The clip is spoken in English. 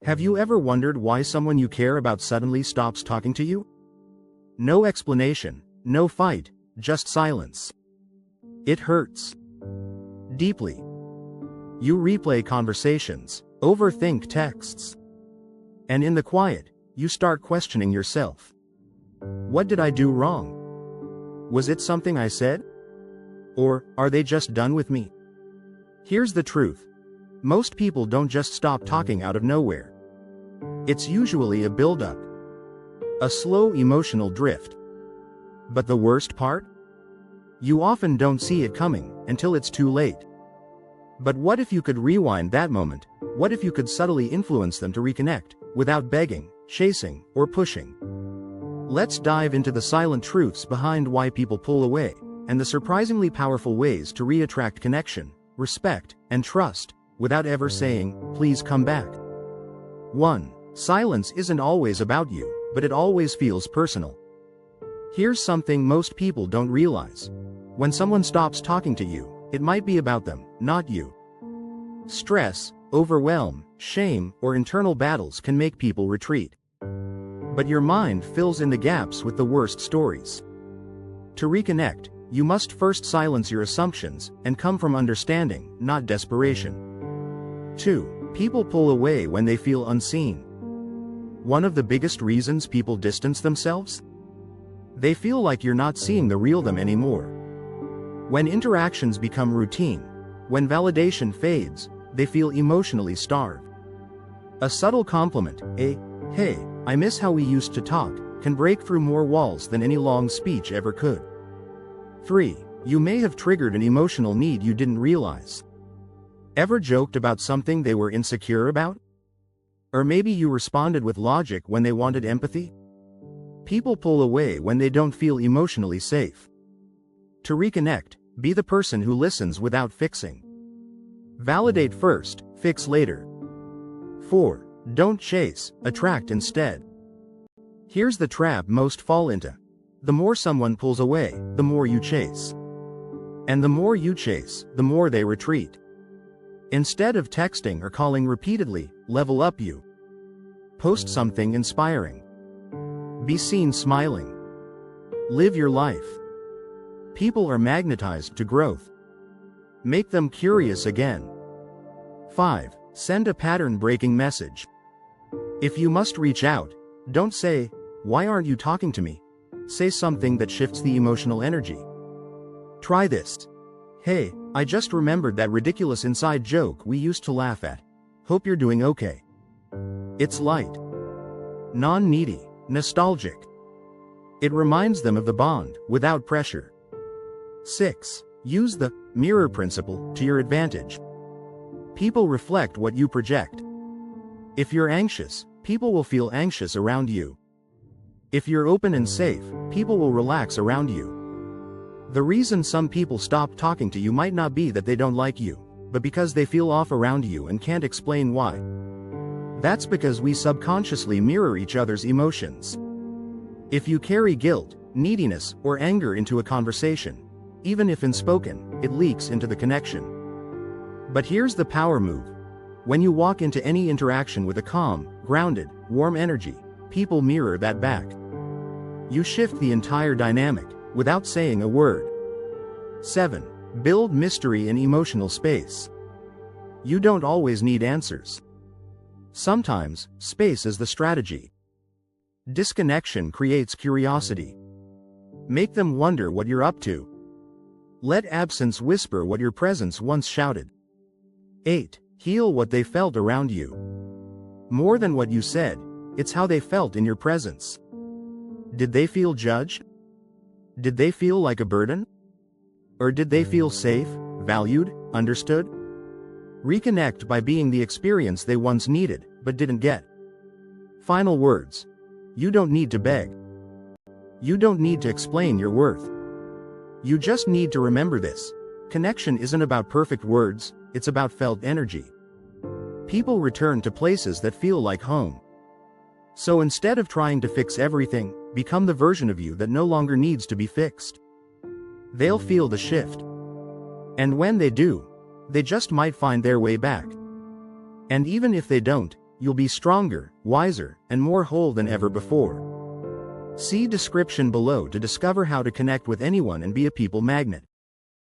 Have you ever wondered why someone you care about suddenly stops talking to you? No explanation, no fight, just silence. It hurts deeply. You replay conversations, overthink texts, and in the quiet, you start questioning yourself. What did I do wrong? Was it something I said? Or are they just done with me? Here's the truth. Most people don't just stop talking out of nowhere. It's usually a buildup, a slow emotional drift. But the worst part? You often don't see it coming until it's too late. But what if you could rewind that moment? What if you could subtly influence them to reconnect, without begging, chasing, or pushing? Let's dive into the silent truths behind why people pull away, and the surprisingly powerful ways to reattract connection, respect, and trust, without ever saying, "Please come back." 1. Silence isn't always about you, but it always feels personal. Here's something most people don't realize. When someone stops talking to you, it might be about them, not you. Stress, overwhelm, shame, or internal battles can make people retreat. But your mind fills in the gaps with the worst stories. To reconnect, you must first silence your assumptions and come from understanding, not desperation. 2. People pull away when they feel unseen. One of the biggest reasons people distance themselves? They feel like you're not seeing the real them anymore. When interactions become routine, when validation fades, they feel emotionally starved. A subtle compliment, a "Hey, I miss how we used to talk," can break through more walls than any long speech ever could. 3. You may have triggered an emotional need you didn't realize. Ever joked about something they were insecure about? Or maybe you responded with logic when they wanted empathy? People pull away when they don't feel emotionally safe. To reconnect, be the person who listens without fixing. Validate first, fix later. 4. Don't chase, attract instead. Here's the trap most fall into. The more someone pulls away, the more you chase. And the more you chase, the more they retreat. Instead of texting or calling repeatedly, level up you. Post something inspiring. Be seen smiling. Live your life. People are magnetized to growth. Make them curious again. 5. Send a pattern-breaking message. If you must reach out, don't say, "Why aren't you talking to me?" Say something that shifts the emotional energy. Try this. "Hey, I just remembered that ridiculous inside joke we used to laugh at. Hope you're doing okay." It's light, non-needy, nostalgic. It reminds them of the bond, without pressure. 6. Use the mirror principle to your advantage. People reflect what you project. If you're anxious, people will feel anxious around you. If you're open and safe, people will relax around you. The reason some people stop talking to you might not be that they don't like you, but because they feel off around you and can't explain why. That's because we subconsciously mirror each other's emotions. If you carry guilt, neediness, or anger into a conversation, even if unspoken, it leaks into the connection. But here's the power move. When you walk into any interaction with a calm, grounded, warm energy, people mirror that back. You shift the entire dynamic, without saying a word. 7. Build mystery and emotional space. You don't always need answers. Sometimes, space is the strategy. Disconnection creates curiosity. Make them wonder what you're up to. Let absence whisper what your presence once shouted. 8. Heal what they felt around you. More than what you said, it's how they felt in your presence. Did they feel judged? Did they feel like a burden? Or did they feel safe, valued, understood? Reconnect by being the experience they once needed, but didn't get. Final words. You don't need to beg. You don't need to explain your worth. You just need to remember this. Connection isn't about perfect words, it's about felt energy. People return to places that feel like home. So instead of trying to fix everything, become the version of you that no longer needs to be fixed. They'll feel the shift. And when they do, they just might find their way back. And even if they don't, you'll be stronger, wiser, and more whole than ever before. See description below to discover how to connect with anyone and be a people magnet.